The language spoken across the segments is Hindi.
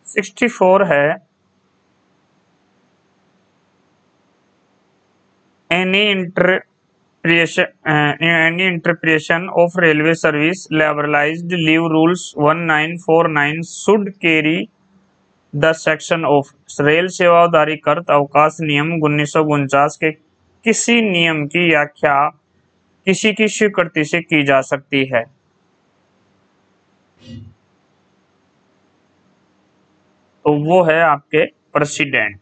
64 है any interpretation of railway service liberalized leave rules 1949 should carry the section of rail सेवा उदारीकृत अवकाश नियम 1949 के किसी नियम की व्याख्या किसी की स्वीकृति से की जा सकती है। तो वो है आपके प्रेसिडेंट,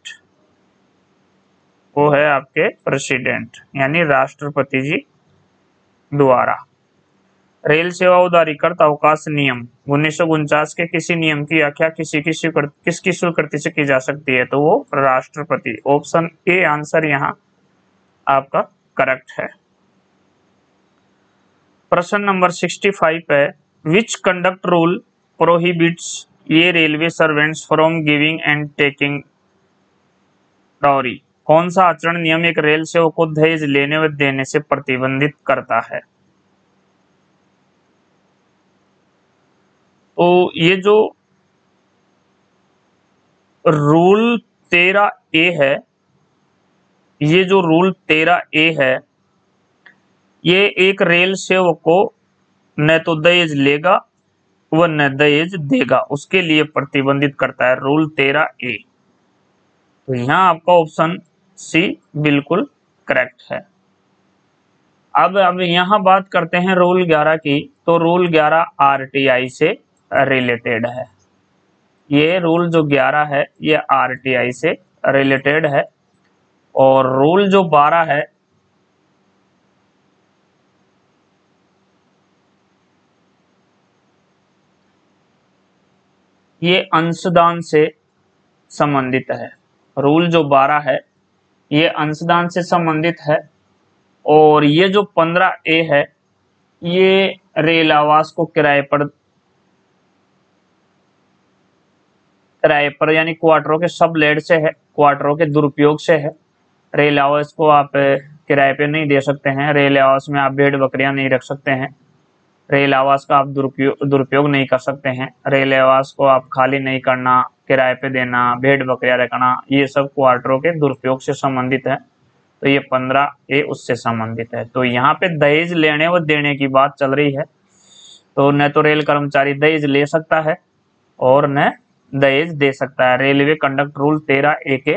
वो है आपके प्रेसिडेंट यानी राष्ट्रपति जी द्वारा। रेल सेवा उदारीकृत अवकाश नियम 1949 के किसी नियम की व्याख्या किसकी स्वीकृति से की जा सकती है, तो वो राष्ट्रपति। ऑप्शन ए आंसर यहाँ आपका करेक्ट है। प्रश्न नंबर 65 है विच कंडक्ट रूल प्रोहिबिट्स ये railway servants from giving and taking dowry. कौन सा आचरण नियम एक रेल सेवक को दहेज लेने व देने से प्रतिबंधित करता है? तो ये जो रूल 13A है, ये जो रूल 13A है, ये एक रेल सेवक को न तो दहेज लेगा व न दहेज देगा उसके लिए प्रतिबंधित करता है, रूल 13A। तो यहाँ आपका ऑप्शन सी बिल्कुल करेक्ट है। अब यहाँ बात करते हैं रूल 11 की। तो रूल 11 आरटीआई से रिलेटेड है। ये रूल जो 11 है ये आरटीआई से रिलेटेड है। और रूल जो 12 है ये अंशदान से संबंधित है। रूल जो 12 है ये अंशदान से संबंधित है। और ये जो 15A है ये रेल आवास को किराए पर यानी क्वार्टरों के सबलेट से है, क्वार्टरों के दुरुपयोग से है। रेल आवास को आप किराए पे नहीं दे सकते हैं, रेल आवास में आप भेड़ बकरियां नहीं रख सकते हैं, रेल आवास का आप दुरुपयोग नहीं कर सकते हैं, रेल आवास को आप खाली नहीं करना, किराए पे देना, भेड़ बकरियां रखना, ये सब क्वार्टरों के दुरुपयोग से संबंधित है। तो ये 15A उससे संबंधित है। तो यहाँ पे दहेज लेने व देने की बात चल रही है। तो न तो रेल कर्मचारी दहेज ले सकता है और न दहेज दे सकता है रेलवे कंडक्ट रूल 13A के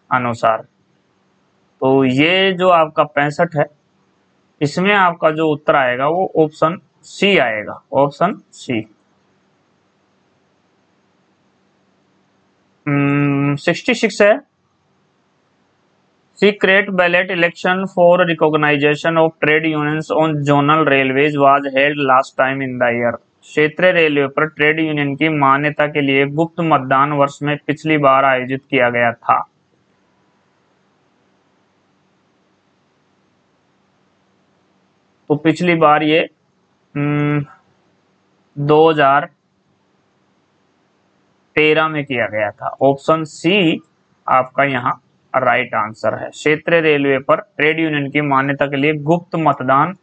अनुसार। तो ये जो आपका 65 है इसमें आपका जो उत्तर आएगा वो ऑप्शन सी आएगा, ऑप्शन सी। 66 है secret ballot election for recognization of trade unions on zonal railways was held last time in the year. क्षेत्रीय रेलवे पर ट्रेड यूनियन की मान्यता के लिए गुप्त मतदान वर्ष में पिछली बार आयोजित किया गया था। तो पिछली बार ये 2013 में किया गया था। ऑप्शन सी आपका यहाँ राइट आंसर है। क्षेत्रीय रेलवे पर ट्रेड यूनियन की मान्यता के लिए गुप्त मतदान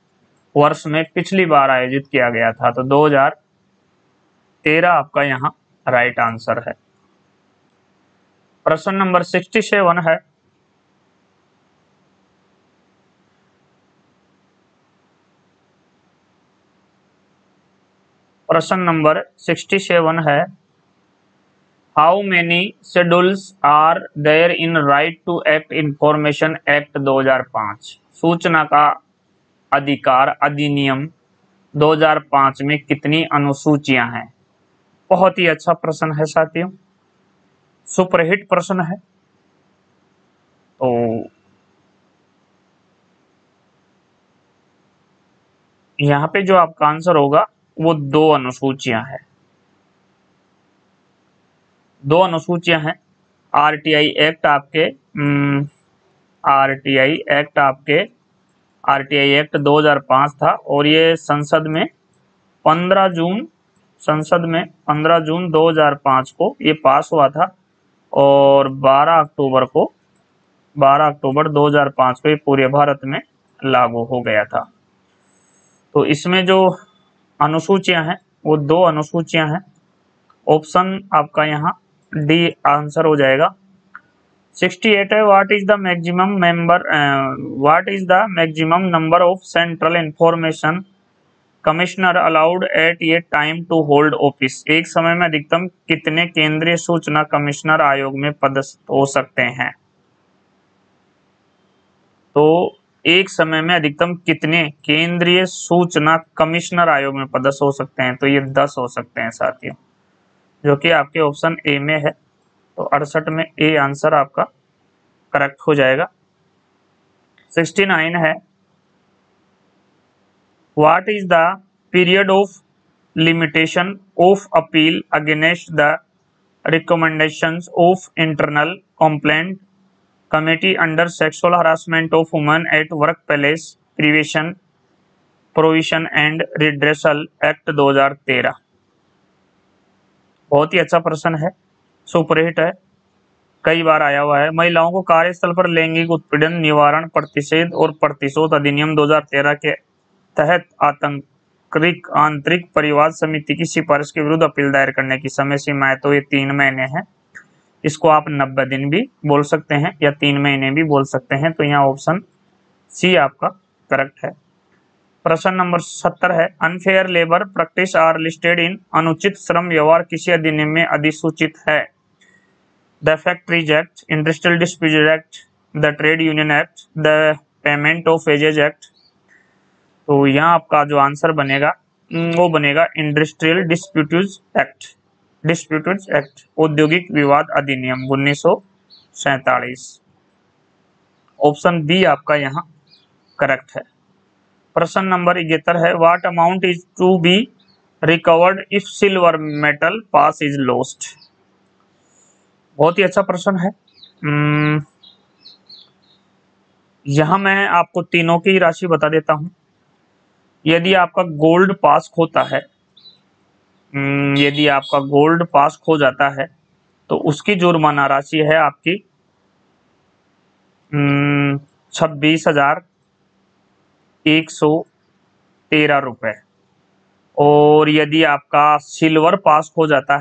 वर्ष में पिछली बार आयोजित किया गया था। तो 2013 आपका यहाँ राइट आंसर है। प्रश्न नंबर 67 है प्रश्न नंबर 67 है how many schedules are there in right to act information act 2005। सूचना का अधिकार अधिनियम 2005 में कितनी अनुसूचियां हैं? बहुत ही अच्छा प्रश्न है साथियों, सुपरहिट प्रश्न है। तो यहाँ पे जो आपका आंसर होगा वो 2 अनुसूचियां हैं। 2 अनुसूचियां हैं। आरटीआई एक्ट आपके 2005 था और ये संसद में 15 जून 2005 को ये पास हुआ था और 12 अक्टूबर 2005 को ये पूरे भारत में लागू हो गया था। तो इसमें जो अनुसूचियां हैं वो 2 अनुसूचियां हैं। ऑप्शन आपका यहाँ डी आंसर हो जाएगा। 68 है, what is the maximum number of central information commissioner allowed at a time to hold office. एक समय में अधिकतम कितने केंद्रीय सूचना कमिश्नर आयोग में पदस्थ हो सकते हैं? तो एक समय में अधिकतम कितने केंद्रीय सूचना कमिश्नर आयोग में पदस्थ हो सकते हैं? तो ये 10 हो सकते हैं साथियों, जो कि आपके ऑप्शन ए में है। तो 68 में ए आंसर आपका करेक्ट हो जाएगा। 69 है, what is the period of limitation of appeal against the recommendations of internal complaint committee under sexual harassment of women at work place provision and redressal act 2013। बहुत ही अच्छा प्रश्न है, सुपरहिट है, कई बार आया हुआ है। महिलाओं को कार्यस्थल पर लैंगिक उत्पीड़न निवारण प्रतिषेध और प्रतिशोध अधिनियम 2013 के तहत आंतरिक परिवाद समिति की सिफारिश के विरुद्ध अपील दायर करने की समय सीमा है। तो ये 3 महीने है। इसको आप 90 दिन भी बोल सकते हैं या 3 महीने भी बोल सकते हैं। तो यहाँ ऑप्शन सी आपका करेक्ट है। प्रश्न नंबर 70 है, unfair labour practice are listed in अनुचित श्रम व्यवहार किसी अधिनियम में अधिसूचित है? The factories act, industrial dispute act, the trade union act, the payment of wages act. तो यहाँ आपका जो आंसर बनेगा वो बनेगा इंडस्ट्रियल डिस्प्यूट्स एक्ट, औद्योगिक विवाद अधिनियम 1947। ऑप्शन बी आपका यहाँ करेक्ट है। प्रश्न नंबर 71 है, what amount is to be recovered if silver metal pass is lost? बहुत ही अच्छा प्रश्न है। यहां मैं आपको तीनों की राशि बता देता हूं। यदि आपका गोल्ड पास खोता है, यदि आपका गोल्ड पास खो जाता है तो उसकी जुर्माना राशि है आपकी 26,113 रुपए। और यदि आपका सिल्वर पास खो जाता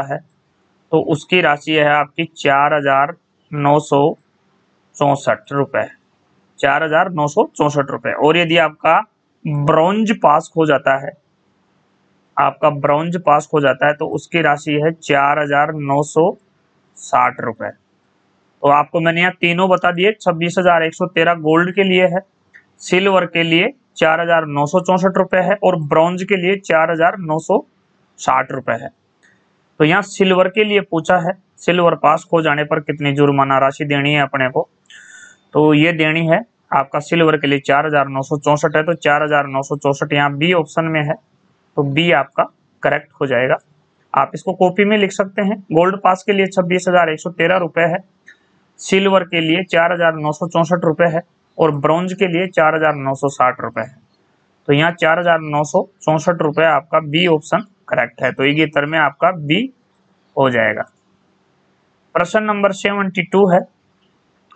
है तो उसकी राशि है आपकी 4,964 रुपए, 4,964 रुपए। और यदि आपका ब्रॉन्ज पास खो जाता है, तो उसकी राशि है 4,960 रुपए। तो आपको मैंने यहाँ तीनों बता दिए। 26,113 गोल्ड के लिए है, सिल्वर के लिए 4,964 रुपए है और ब्रॉन्ज के लिए 4,960 रुपए है। तो यहाँ सिल्वर के लिए पूछा है, सिल्वर पास खो जाने पर कितनी जुर्माना राशि देनी है अपने को? तो ये देनी है आपका सिल्वर के लिए 4,964 है। तो 4,964 यहाँ बी ऑप्शन में है। तो बी आपका करेक्ट हो जाएगा। आप इसको कॉपी में लिख सकते हैं। गोल्ड पास के लिए 26,113 रुपए है, सिल्वर के लिए 4,964 रुपए है और ब्रॉन्ज के लिए 4,960 रुपए है। तो यहाँ 4,964 रुपए आपका बी ऑप्शन करेक्ट है। तो ये उत्तर में आपका बी हो जाएगा। प्रश्न नंबर 72 है,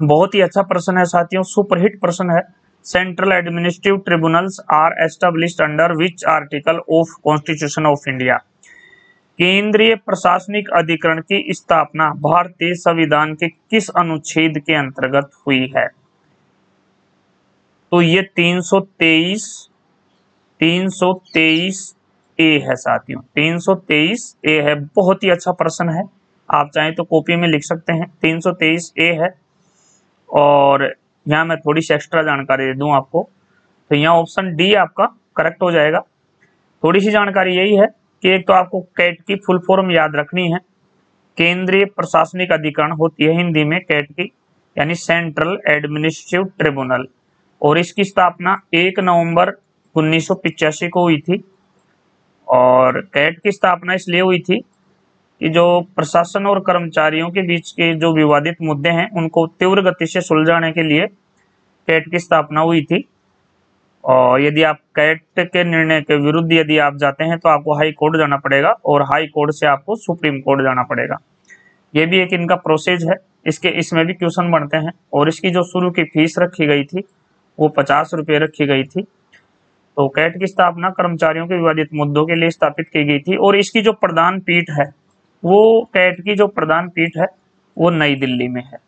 बहुत ही अच्छा प्रश्न है साथियों, सुपरहिट प्रश्न है। Central administrative tribunals are established under which article of constitution of India? केंद्रीय प्रशासनिक अधिकरण की स्थापना भारतीय संविधान के किस अनुच्छेद के अंतर्गत हुई है? तो ये 323 ए है साथियों, 323 ए है। बहुत ही अच्छा प्रश्न है, आप चाहें तो कॉपी में लिख सकते हैं। 323 ए है। और यहाँ मैं थोड़ी सी एक्स्ट्रा जानकारी दे दूं आपको, तो यहाँ ऑप्शन डी आपका करेक्ट हो जाएगा। थोड़ी सी जानकारी यही है कि एक तो आपको कैट की फुल फॉर्म याद रखनी है। केंद्रीय प्रशासनिक अधिकरण होती है हिंदी में कैट की, यानी सेंट्रल एडमिनिस्ट्रेटिव ट्रिब्यूनल। और इसकी स्थापना 1 नवंबर 1985 को हुई थी। और कैट की स्थापना इसलिए हुई थी कि जो प्रशासन और कर्मचारियों के बीच के जो विवादित मुद्दे हैं उनको तीव्र गति से सुलझाने के लिए कैट की स्थापना हुई थी। और यदि आप कैट के निर्णय के विरुद्ध यदि आप जाते हैं तो आपको हाई कोर्ट जाना पड़ेगा और हाई कोर्ट से आपको सुप्रीम कोर्ट जाना पड़ेगा। ये भी एक इनका प्रोसेस है। इसमें भी क्वेश्चन बनते हैं। और इसकी जो शुरू की फीस रखी गई थी वो 50 रुपये रखी गई थी। तो कैट की स्थापना कर्मचारियों के विवादित मुद्दों के लिए स्थापित की गई थी और इसकी जो प्रधान पीठ है, वो कैट की जो प्रधान पीठ है वो नई दिल्ली में है।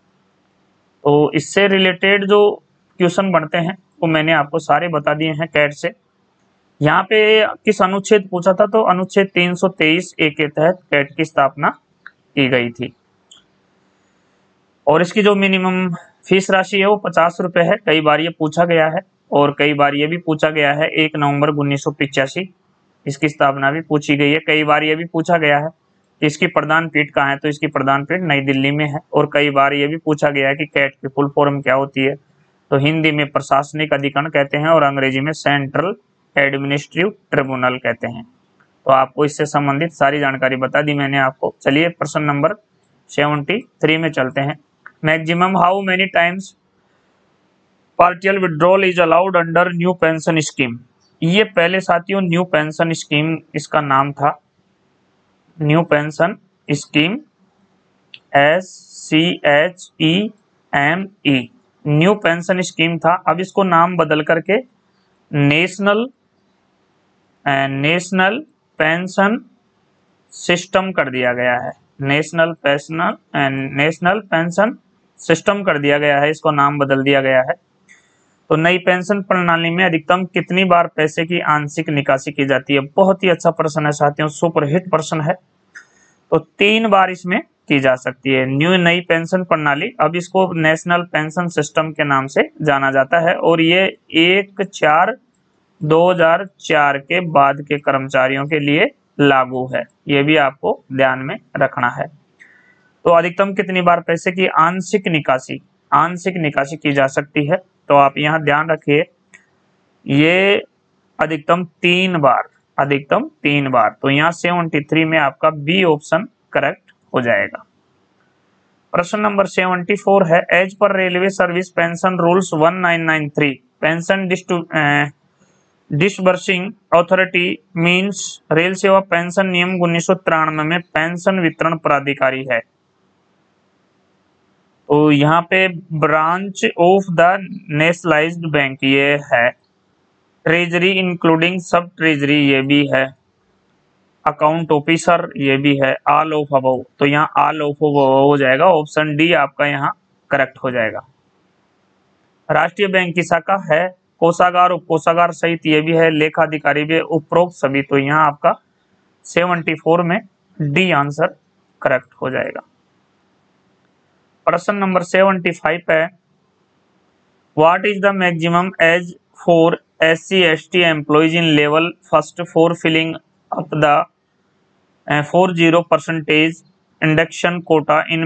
तो इससे रिलेटेड जो क्वेश्चन बनते हैं वो मैंने आपको सारे बता दिए हैं कैट से। यहाँ पे किस अनुच्छेद पूछा था, तो अनुच्छेद 323 ए के तहत कैट की स्थापना की गई थी। और इसकी जो मिनिमम फीस राशि है वो 50 रुपए है। कई बार ये पूछा गया है और कई बार ये भी पूछा गया है 1 नवंबर 1985 इसकी स्थापना भी पूछी गई है। कई बार ये भी पूछा गया है कि इसकी प्रधान पीठ कहाँ है, तो इसकी प्रधान पीठ नई दिल्ली में है। और कई बार ये भी पूछा गया है कि कैट की फुल फॉर्म क्या होती है, तो हिंदी में प्रशासनिक अधिकरण कहते हैं और अंग्रेजी में सेंट्रल एडमिनिस्ट्रेटिव ट्रिब्यूनल कहते हैं। तो आपको इससे संबंधित सारी जानकारी बता दी मैंने आपको। चलिए प्रश्न नंबर 73 में चलते हैं। Maximum how many times partial withdrawal is allowed under new pension scheme. ये पहले साथियों न्यू पेंशन स्कीम इसका नाम था, new pension scheme, SCHEME, new pension scheme था। अब इसको नाम बदल करके नेशनल पेंशन सिस्टम कर दिया गया है। नेशनल पेंशन सिस्टम कर दिया गया है, इसको नाम बदल दिया गया है। तो नई पेंशन प्रणाली में अधिकतम कितनी बार पैसे की आंशिक निकासी की जाती है? बहुत ही अच्छा प्रश्न है साथियों, सुपरहिट प्रश्न है। तो 3 बार इसमें की जा सकती है। नई पेंशन प्रणाली, अब इसको नेशनल पेंशन सिस्टम के नाम से जाना जाता है और ये 1/4/2004 के बाद के कर्मचारियों के लिए लागू है। ये भी आपको ध्यान में रखना है। तो अधिकतम कितनी बार पैसे की आंशिक निकासी की जा सकती है? तो आप यहाँ ध्यान रखिए, ये अधिकतम 3 बार, तो यहाँ 73 में आपका बी ऑप्शन करेक्ट हो जाएगा। प्रश्न नंबर 74 है, as per railway service pension rules 1993 pension disbursing authority means रेल सेवा पेंशन नियम 1993 में पेंशन वितरण प्राधिकारी है। तो यहाँ पे branch of the nationalised bank ये है, ट्रेजरी इंक्लूडिंग सब ट्रेजरी ये भी है, अकाउंट ऑफिसर ये भी है, ऑल ऑफ अबव। तो यहाँ ऑल ऑफ अबव हो जाएगा, ऑप्शन डी आपका यहाँ करेक्ट हो जाएगा। राष्ट्रीय बैंक की शाखा है, कोषागार उप कोषागार सहित ये भी है, लेखाधिकारी भी, उपरोक्त सभी। तो यहाँ आपका 74 में डी आंसर करेक्ट हो जाएगा। प्रश्न नंबर 75 है, what is the maximum age for SC/ST employees in level first for filling up the 40% induction quota in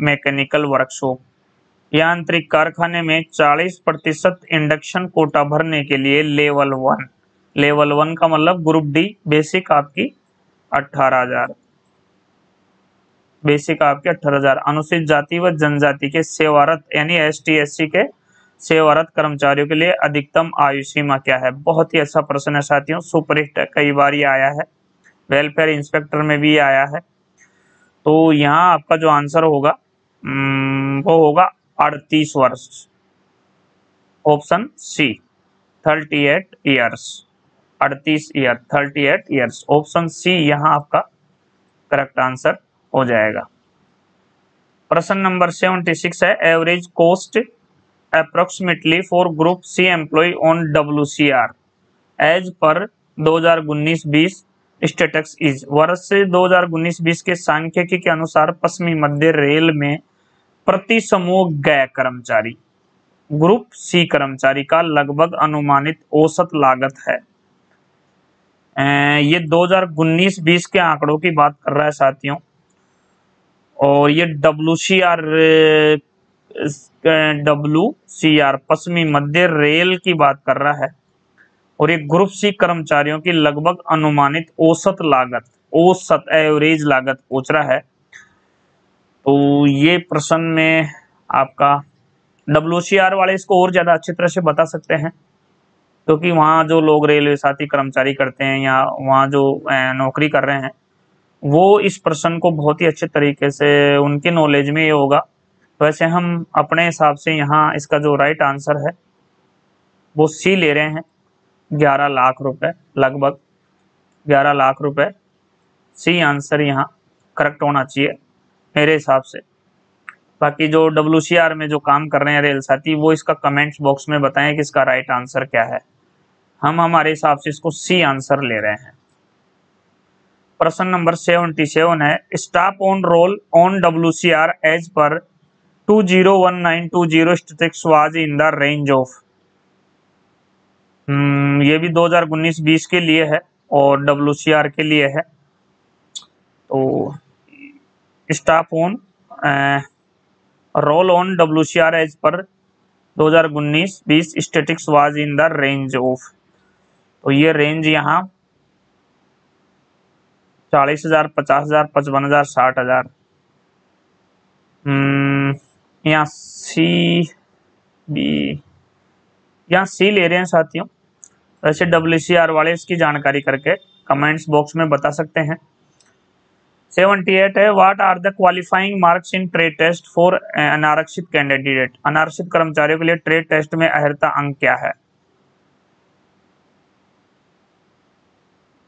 mechanical workshop. यांत्रिक कारखाने में 40% इंडक्शन कोटा भरने के लिए लेवल 1 का मतलब ग्रुप डी बेसिक आपकी 18,000, अनुसूचित जाति व जनजाति के सेवारत यानी ST/SC के सेवारत कर्मचारियों के लिए अधिकतम आयु सीमा क्या है? बहुत ही अच्छा प्रश्न है साथियों, सुपरहिट है, कई बार ये आया है, वेलफेयर इंस्पेक्टर में भी आया है। तो यहाँ आपका जो आंसर होगा वो होगा 38 वर्ष, option C 38 years, 38 years, option C यहाँ आपका करेक्ट आंसर हो जाएगा। प्रश्न नंबर 76 है, average cost approximately for group C employ on WCR as per 2019-20 status is. वर्ष 2019-20 के सांख्यिकी के अनुसार पश्चिमी मध्य रेल में प्रति समूह गए कर्मचारी, ग्रुप सी कर्मचारी का लगभग अनुमानित औसत लागत है। ये 2019-20 के आंकड़ों की बात कर रहा है साथियों, और ये WCR पश्चिमी मध्य रेल की बात कर रहा है, और ये ग्रुप सी कर्मचारियों की लगभग अनुमानित औसत एवरेज लागत पूछ रहा है। तो ये प्रश्न में आपका WCR वाले इसको और ज्यादा अच्छी तरह से बता सकते हैं, क्योंकि वहाँ जो लोग रेलवे साथी कर्मचारी करते हैं या वहाँ जो नौकरी कर रहे हैं वो इस प्रश्न को बहुत ही अच्छे तरीके से उनके नॉलेज में ये होगा। वैसे हम अपने हिसाब से यहाँ इसका जो राइट आंसर है वो सी ले रहे हैं, 11 लाख रुपए, लगभग 11 लाख रुपए। सी आंसर यहाँ करेक्ट होना चाहिए मेरे हिसाब से। बाकी जो WCR में जो काम कर रहे हैं रेल साथी, वो इसका कमेंट्स बॉक्स में बताएं कि इसका राइट आंसर क्या है। हम हमारे हिसाब से इसको सी आंसर ले रहे हैं। प्रश्न नंबर 77 है, staff on roll on WCR as per 2019-20 statistics was in the range of. ये भी 2019-20 के लिए है और WCR के लिए है। तो staff on roll on WCR as per 2019-20 statistics was in the range of. तो ये रेंज यहाँ 40,000, 50,000, 55,000, 60,000। यहाँ सी बी, यहाँ सी ले रहे हैं साथियों। वैसे WCR वाले इसकी जानकारी करके कमेंट्स बॉक्स में बता सकते हैं। 78 है, what are the qualifying marks in trade test for अनारक्षित कैंडिडेट। अनारक्षित कर्मचारियों के लिए ट्रेड टेस्ट में अर्हता अंक क्या है।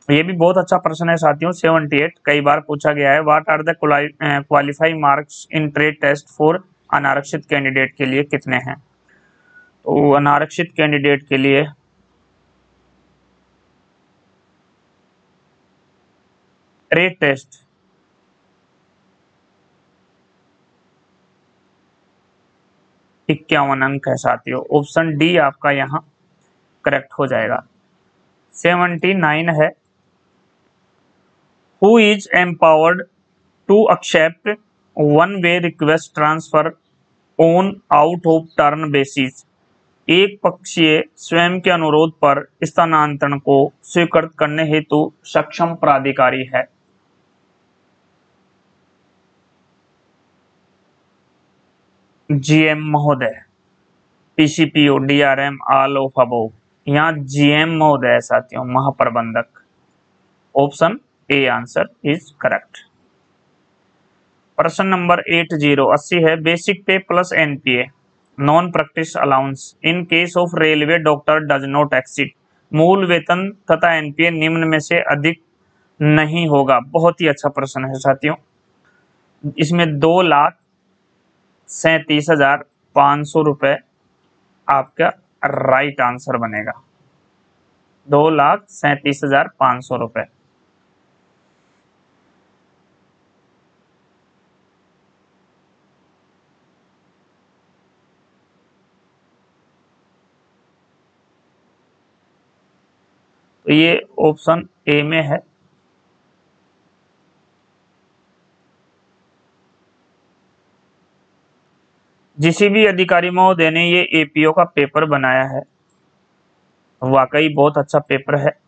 ये भी बहुत अच्छा प्रश्न है साथियों। 78 कई बार पूछा गया है। What are the qualifying marks in trade test for अनारक्षित कैंडिडेट के लिए कितने हैं। तो अनारक्षित कैंडिडेट के लिए ट्रेड टेस्ट 51 अंक है साथियों। ऑप्शन डी आपका यहाँ करेक्ट हो जाएगा। 79 है, who is empowered to accept one way request transfer on out of turn basis। एक पक्षीय स्वयं के अनुरोध पर स्थानांतरण को स्वीकृत करने हेतु सक्षम प्राधिकारी है। GM महोदय, PCPO, DRM, all of above. यहाँ GM महोदय है साथियों, महाप्रबंधक। Option A answer is correct. प्रश्न नंबर 80 है, बेसिक पे plus NPA non practice allowance in case of railway doctor does not exceed. मूल वेतन तथा NPA निम्न में से अधिक नहीं होगा। बहुत ही अच्छा प्रश्न है साथियों। इसमें 2,37,500 रुपए आपका राइट आंसर बनेगा। 2,37,500 रुपए। तो ये ऑप्शन ए में है। जिसी भी अधिकारी महोदय ने ये APO का पेपर बनाया है, वाकई बहुत अच्छा पेपर है।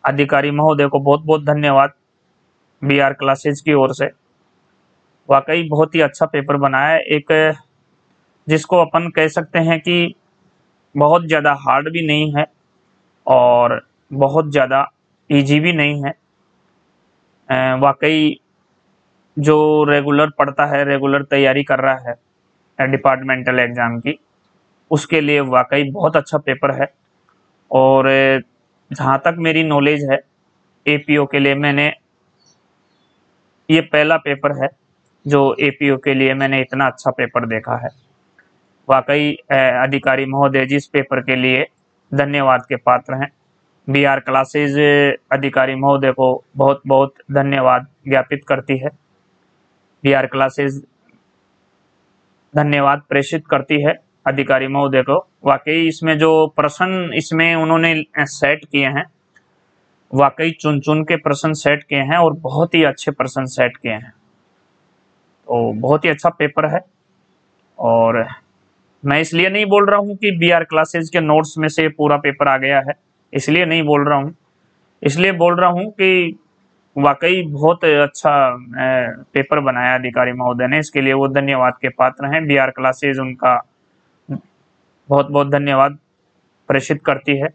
अधिकारी महोदय को बहुत बहुत धन्यवाद BR क्लासेज की ओर से। वाकई बहुत ही अच्छा पेपर बनाया है, एक जिसको अपन कह सकते हैं कि बहुत ज़्यादा हार्ड भी नहीं है और बहुत ज़्यादा इजी भी नहीं है। वाकई जो रेगुलर पढ़ता है, रेगुलर तैयारी कर रहा है डिपार्टमेंटल एग्ज़ाम की, उसके लिए वाकई बहुत अच्छा पेपर है। और जहाँ तक मेरी नॉलेज है, APO के लिए मैंने ये पहला पेपर है जो APO के लिए मैंने इतना अच्छा पेपर देखा है। वाकई अधिकारी महोदय जी इस पेपर के लिए धन्यवाद के पात्र हैं। BR क्लासेज अधिकारी महोदय को बहुत बहुत धन्यवाद ज्ञापित करती है। BR क्लासेज धन्यवाद प्रेषित करती है अधिकारी महोदय को। वाकई इसमें जो प्रश्न इसमें उन्होंने सेट किए हैं, वाकई चुन चुन के प्रश्न सेट किए हैं और बहुत ही अच्छे प्रश्न सेट किए हैं। तो बहुत ही अच्छा पेपर है। और मैं इसलिए नहीं बोल रहा हूँ कि BR क्लासेज के नोट्स में से पूरा पेपर आ गया है, इसलिए नहीं बोल रहा हूँ। इसलिए बोल रहा हूँ कि वाकई बहुत अच्छा पेपर बनाया अधिकारी महोदय ने, इसके लिए वो धन्यवाद के पात्र हैं। BR क्लासेज उनका बहुत बहुत धन्यवाद प्रेषित करती है।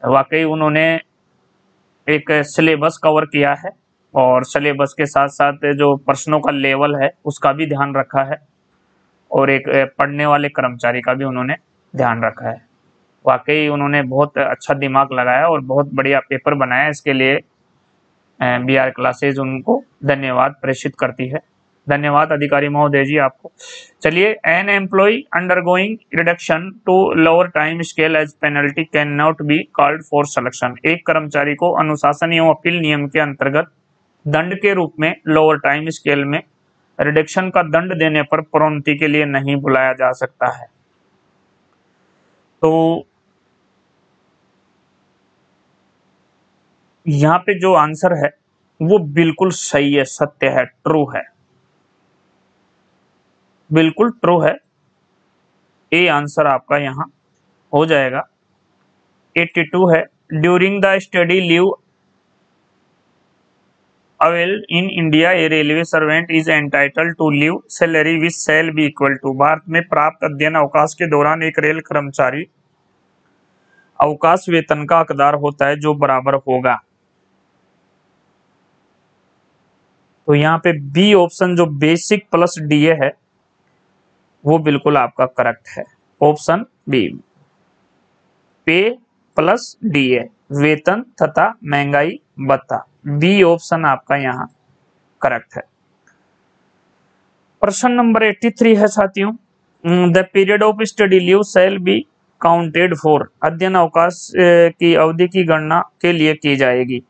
वाकई उन्होंने एक सिलेबस कवर किया है और सिलेबस के साथ साथ जो प्रश्नों का लेवल है उसका भी ध्यान रखा है और एक पढ़ने वाले कर्मचारी का भी उन्होंने ध्यान रखा है। वाकई उन्होंने बहुत अच्छा दिमाग लगाया और बहुत बढ़िया पेपर बनाया। इसके लिए BR क्लासेज उनको धन्यवाद प्रेषित करती है। धन्यवाद अधिकारी महोदय जी आपको। चलिए, an employ undergoing reduction to lower time scale as penalty can not be called for selection. एक कर्मचारी को अनुशासन एवं अपील नियम के अंतर्गत दंड के रूप में लोअर टाइम स्केल में रिडक्शन का दंड देने पर प्रोन्नति के लिए नहीं बुलाया जा सकता है। तो यहाँ पे जो आंसर है वो बिल्कुल सही है, सत्य है, ट्रू है, बिल्कुल ट्रू है। ए आंसर आपका यहाँ हो जाएगा। 82 है, during the study leave availed in India a railway servant is entitled to leave salary which shall be equal to. भारत में प्राप्त अध्ययन अवकाश के दौरान एक रेल कर्मचारी अवकाश वेतन का हकदार होता है जो बराबर होगा। तो यहाँ पे बी ऑप्शन जो बेसिक प्लस डीए है वो बिल्कुल आपका करेक्ट है। ऑप्शन बी, पे प्लस डीए, वेतन तथा महंगाई भत्ता। बी ऑप्शन आपका यहाँ करेक्ट है। प्रश्न नंबर 83 है साथियों, the period of study leave shall be counted for. अध्ययन अवकाश की अवधि की गणना के लिए की जाएगी।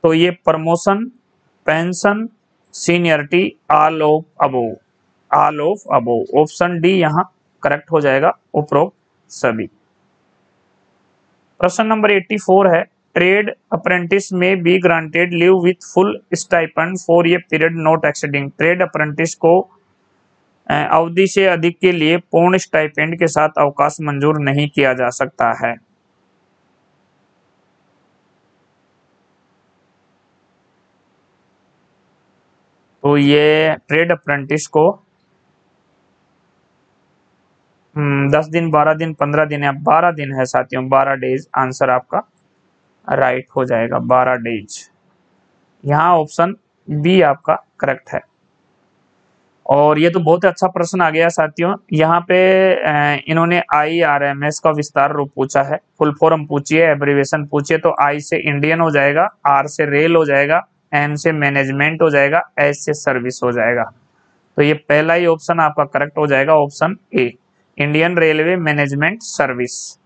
तो ये promotion, pension, seniority, all of above, all of above. Option D यहाँ करेक्ट हो जाएगा, उपरोक्त सभी। प्रश्न नंबर 84 है, ट्रेड अप्रेंटिस में be granted leave with full stipend for a period not exceeding. Trade apprentice को अवधि से अधिक के लिए पूर्ण स्टाइपेंड के साथ अवकाश मंजूर नहीं किया जा सकता है। तो ये ट्रेड अप्रेंटिस को 10 दिन, 12 दिन, 15 दिन या 12 दिन है साथियों, 12 डेज आंसर आपका राइट हो जाएगा, 12 डेज। यहाँ ऑप्शन बी आपका करेक्ट है। और ये तो बहुत अच्छा प्रश्न आ गया साथियों। यहाँ पे इन्होंने IRMS का विस्तार रूप पूछा है। फुल फॉर्म पूछिए, एब्रीविएशन पूछिए। तो आई से इंडियन हो जाएगा, आर से रेल हो जाएगा, एम से मैनेजमेंट हो जाएगा, एस से सर्विस हो जाएगा। तो ये पहला ही ऑप्शन आपका करेक्ट हो जाएगा, option A, Indian railway management service.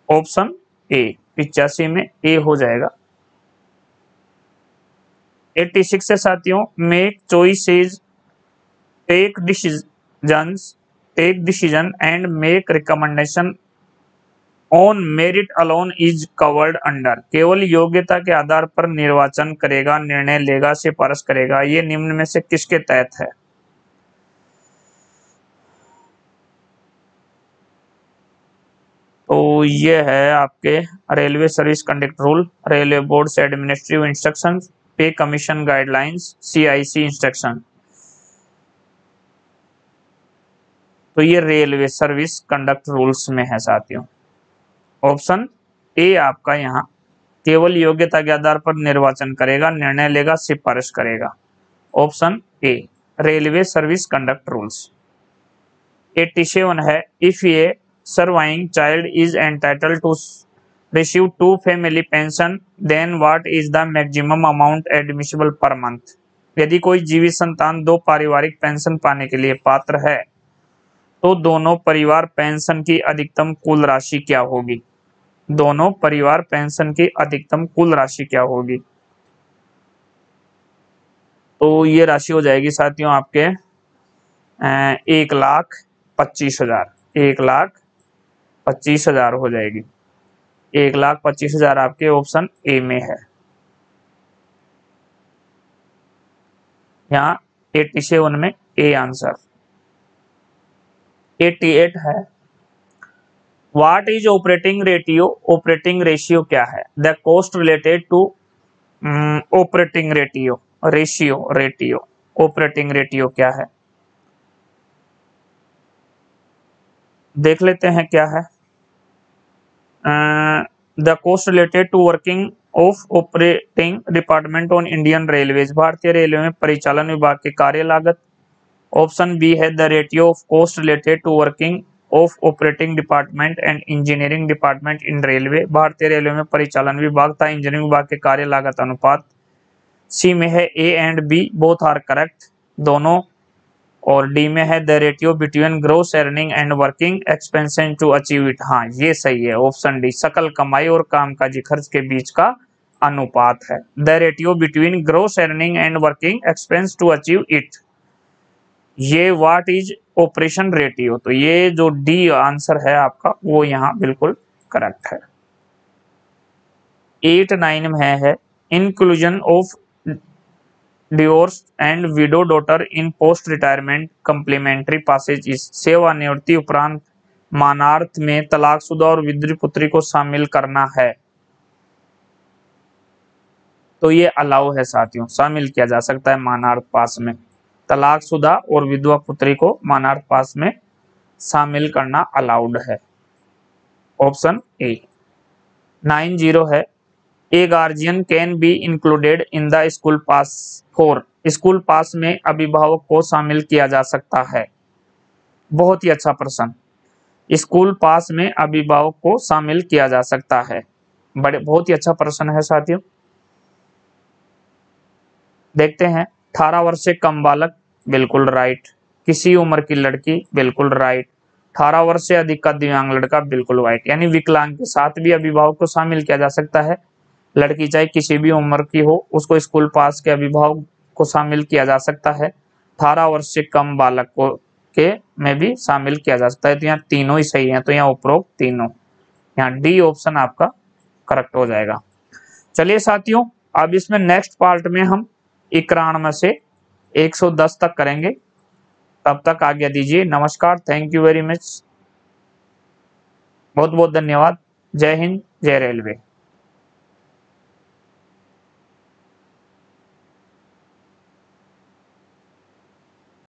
Option A, 85 में ए हो जाएगा। 86 है साथियों, make choices, take decisions, take decision and make recommendation on merit alone is covered under. केवल योग्यता के आधार पर निर्वाचन करेगा, निर्णय लेगा, सिफारिश करेगा, ये निम्न में से किसके तहत है? तो ये है आपके railway service conduct rule, railway board से एडमिनिस्ट्रेटिव इंस्ट्रक्शन, पे कमीशन गाइडलाइंस, CIC इंस्ट्रक्शन। तो ये रेलवे सर्विस कंडक्ट रूल्स में है साथियों। ऑप्शन ए आपका यहाँ केवल योग्यता के आधार पर निर्वाचन करेगा, निर्णय लेगा, सिफारिश करेगा। Option A, railway service conduct rules. 87 है, if a surviving child is entitled to receive 2 family pension then what is the maximum amount admissible per month. यदि कोई जीवित संतान 2 पारिवारिक पेंशन पाने के लिए पात्र है तो दोनों परिवार पेंशन की अधिकतम कुल राशि क्या होगी? दोनों परिवार पेंशन की अधिकतम कुल राशि क्या होगी? तो ये राशि हो जाएगी साथियों आपके 1,25,000, 1,25,000 हो जाएगी। 1,25,000 आपके ऑप्शन ए में है। यहाँ 87 में ए आंसर। 88 है, what is operating ratio? Operating ratio क्या है? The cost related to operating ratio, ratio operating ratio क्या है? देख लेते हैं क्या है। The cost related to working of operating department on Indian railways, भारतीय रेलवे में परिचालन विभाग की कार्य लागत। ऑप्शन बी है the ratio of cost related to working of operating department and engineering department in railway, भारतीय रेलवे में परिचालन विभाग तथा इंजीनियरिंग विभाग के कार्य लागत अनुपात। सी में है A and B both are correct, दोनों। और डी में है the ratio between gross earning and working expenses to achieve it, हाँ ये सही है, ऑप्शन डी सकल कमाई और कामकाजी खर्च के बीच का अनुपात है। The ratio between gross earning and working expense to achieve it, ये व्हाट इज ऑपरेशन रेटियो, तो ये जो डी आंसर है आपका वो यहाँ बिल्कुल करेक्ट है। 8-9 में है inclusion of divorce and widow daughter in post retirement complimentary passes is, सेवानिवृत्ति उपरांत मानार्थ में तलाकशुदा और विधवा पुत्री को शामिल करना है, तो ये अलाउ है साथियों, शामिल किया जा सकता है मानार्थ पास में, तलाकशुदा और विधवा पुत्री को मानार्थ पास में शामिल करना अलाउड है, ऑप्शन ए। 9-0 है a guardian can be included in the school pass for, school pass में अभिभावक को शामिल किया जा सकता है, बहुत ही अच्छा प्रश्न, स्कूल पास में अभिभावक को शामिल किया जा सकता है, बहुत ही अच्छा प्रश्न है साथियों। देखते हैं 18 वर्ष से कम बालक, बिल्कुल राइट, किसी उम्र की लड़की, बिल्कुल राइट, 18 वर्ष से अधिक का दिव्यांग लड़का, बिल्कुल राइट, यानी विकलांग के साथ भी अभिभावक को शामिल किया जा सकता है, लड़की चाहे किसी भी उम्र की हो उसको स्कूल पास के अभिभावक को शामिल किया जा सकता है, 18 वर्ष से कम बालक को के में भी शामिल किया जा सकता है, तो यहाँ तीनों ही सही है, तो यहाँ उपरोक्त तीनों, यहाँ डी ऑप्शन आपका करेक्ट हो जाएगा। चलिए साथियों, अब इसमें नेक्स्ट पार्ट में हम 91 से 110 तक करेंगे, तब तक आज्ञा दीजिए, नमस्कार, थैंक यू वेरी मच, बहुत बहुत धन्यवाद, जय हिंद, जय रेलवे।